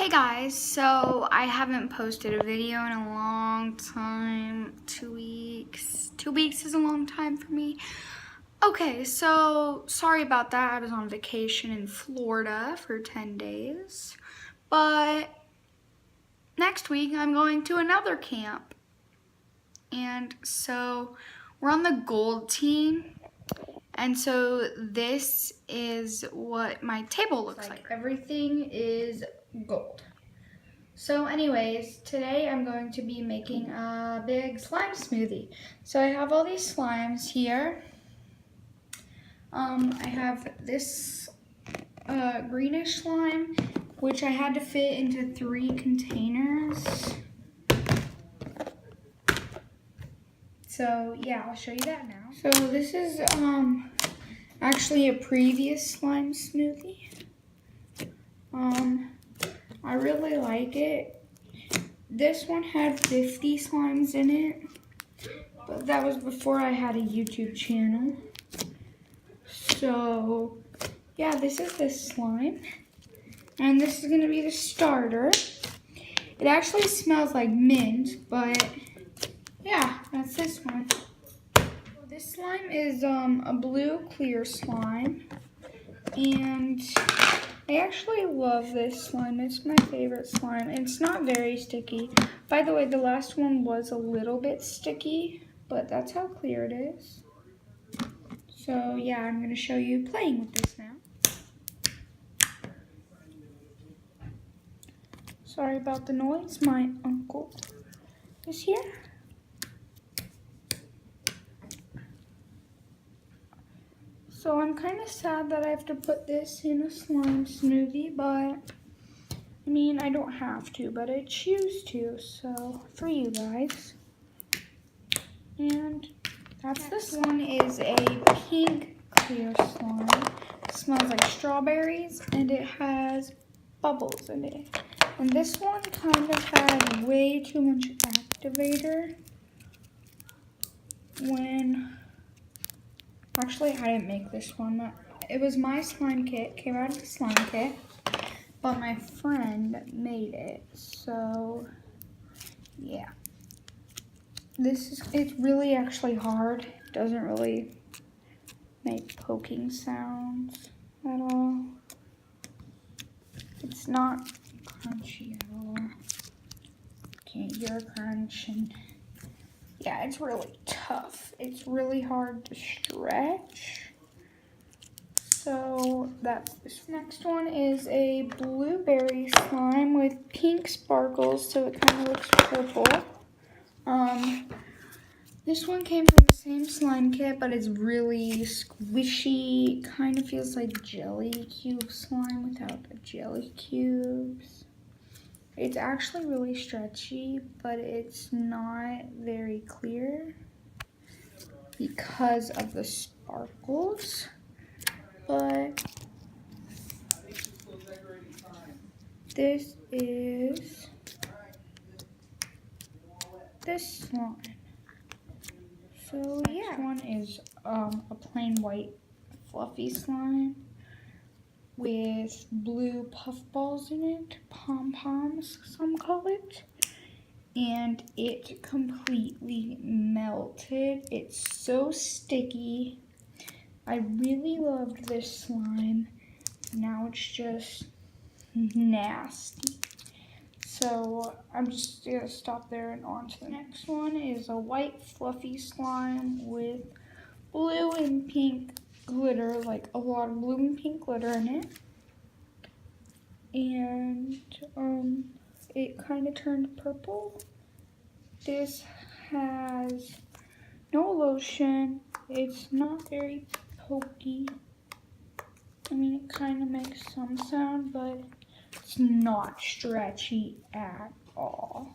Hey guys, so I haven't posted a video in a long time, 2 weeks. 2 weeks is a long time for me. Okay, so sorry about that. I was on vacation in Florida for 10 days. But next week I'm going to another camp. And so we're on the gold team. And so this is what my table looks like. Everything is gold. So anyways, today I'm going to be making a big slime smoothie. So I have all these slimes here. I have this greenish slime, which I had to fit into 3 containers. So yeah, I'll show you that now. So this is actually a previous slime smoothie. I really like it. This one had 50 slimes in it, but that was before I had a YouTube channel. So yeah, this is the slime, and this is gonna be the starter. It actually smells like mint, but yeah, that's this one. This slime is a blue clear slime, and I actually love this slime. It's my favorite slime. It's not very sticky. By the way, the last one was a little bit sticky, but that's how clear it is. So yeah, I'm going to show you playing with this now. Sorry about the noise. My uncle is here. So I'm kind of sad that I have to put this in a slime smoothie, but I mean, I don't have to, but I choose to, so for you guys. And that's this one is a pink clear slime. It smells like strawberries, and it has bubbles in it. And this one kind of had way too much activator actually, I didn't make this one. It was my slime kit, came out of the slime kit, but my friend made it, so yeah. It's really actually hard. It doesn't really make poking sounds at all. It's not crunchy at all. Can't hear a crunch, and yeah, it's really tough. It's really hard to stretch. So that's this. Next one is a blueberry slime with pink sparkles, so it kind of looks purple. This one came from the same slime kit, but it's really squishy. Kind of feels like jelly cube slime without the jelly cubes. It's actually really stretchy, but it's not very clear because of the sparkles. But this is this slime. So yeah, this one is a plain white fluffy slime with blue puff balls in it, pom-poms some call it, and it completely melted. It's so sticky. I really loved this slime. Now it's just nasty. So I'm just gonna stop there and on to the next one. Is a white fluffy slime with blue and pink glitter, like a lot of blue and pink glitter in it. And it kind of turned purple. This has no lotion. It's not very pokey. I mean, it kind of makes some sound, but it's not stretchy at all.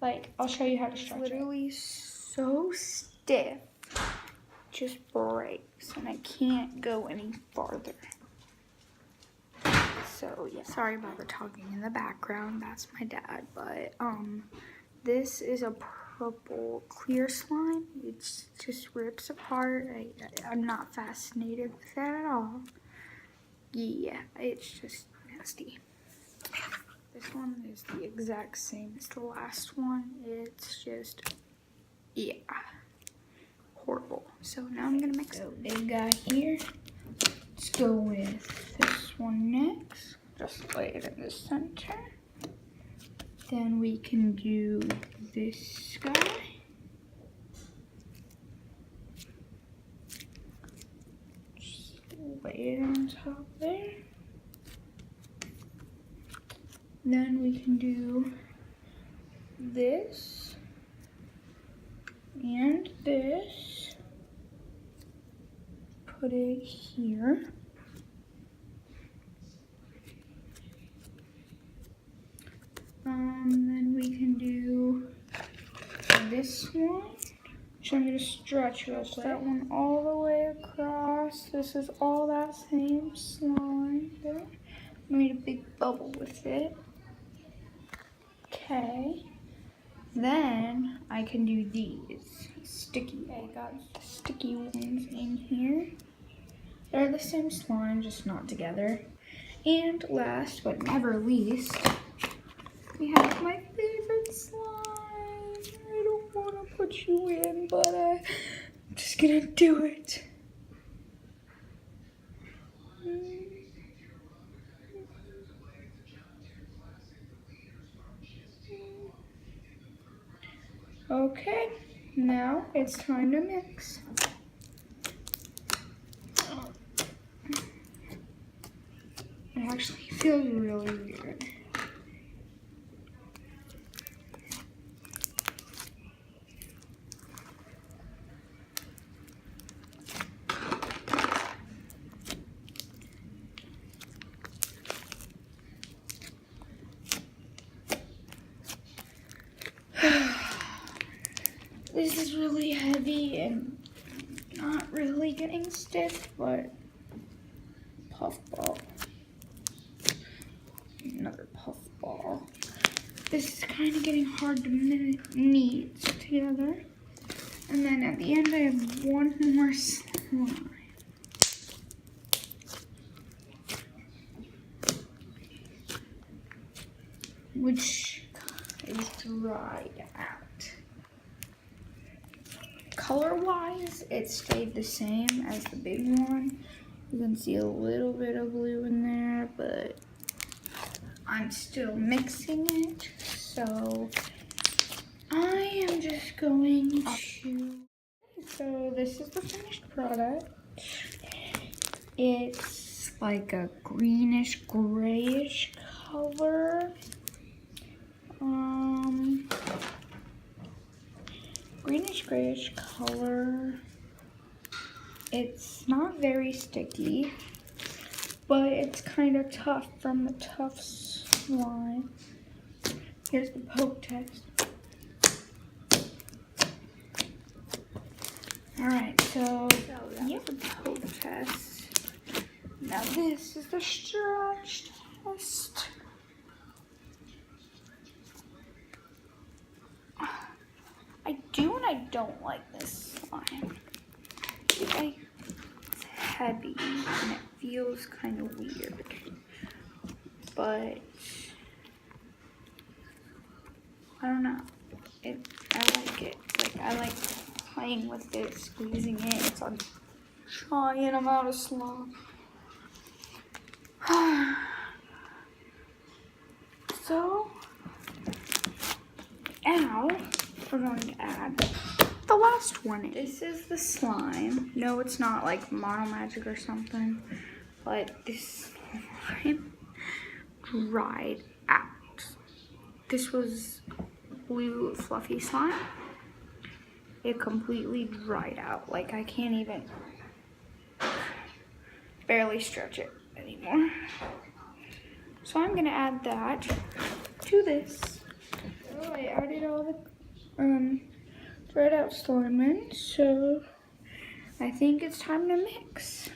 Like, I'll show you how to stretch it. It's literally so stiff, just breaks, and I can't go any farther. So yeah, sorry about the talking in the background. That's my dad. But this is a purple clear slime. It just rips apart. I'm not fascinated with that at all. Yeah, it's just nasty. This one is the exact same as the last one. It's just, yeah, horrible. So now I'm gonna mix it. Big guy here. Let's go with this one next. Just lay it in the center. Then we can do this guy. Just lay it on top there. Then we can do this and this. Put it here. Then we can do this one, which I'm gonna stretch real quick. That one all the way across. This is all that same slime there. Made a big bubble with it. Okay. Then I can do these sticky. I got the sticky ones in here. They're the same slime, just not together. And last but never least, we have my favorite slime. I don't want to put you in, but I'm just gonna do it. Okay, now it's time to mix. It actually feels really weird. This is really heavy and not really getting stiff, but puffball. Another puffball. This is kind of getting hard to knead together. And then at the end, I have one more slime. Which is dried out. Color-wise, it stayed the same as the big one. You can see a little bit of blue in there, but I'm still mixing it. So I am just going to... So this is the finished product. It's like a greenish, grayish color. Greenish grayish color. It's not very sticky, but it's kind of tough from the tough slime. Here's the poke test. Alright, so that's the poke test. Now this is the stretch test. I do and I don't like this slime. It's heavy and it feels kind of weird, but I don't know. I like it. Like, I like playing with it, squeezing it. It's a giant amount of slime. So now we're going to add the last one. This is the slime. No, it's not like Mono Magic or something, but this slime dried out. This was blue fluffy slime. It completely dried out. Like, I can't even barely stretch it anymore. So I'm gonna add that to this. So I added all the dried out slime in, so I think it's time to mix.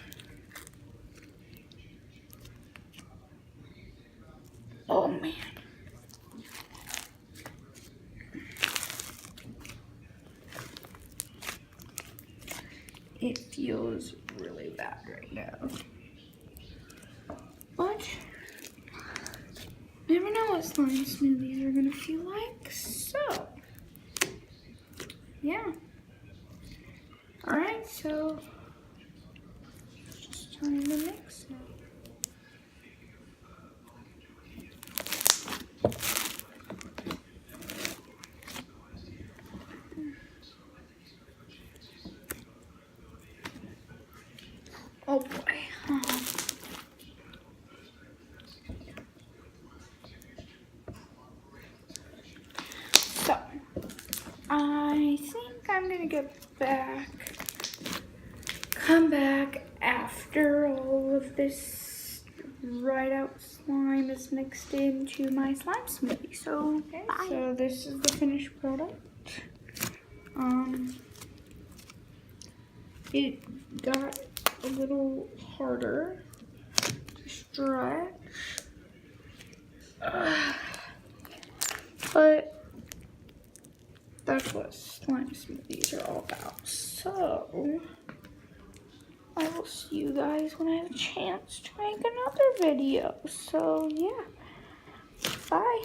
Oh man. It feels really bad right now. But never know what slime smoothies are gonna feel like. So, yeah. Alright, so just trying to mix it. Oh boy. So, I think I'm gonna come back after all of this dried out slime is mixed into my slime smoothie. So, okay, bye. So this is the finished product. It got a little harder to stretch, but that's what slime smoothies are all about. So, I will see you guys when I have a chance to make another video. So, yeah, bye.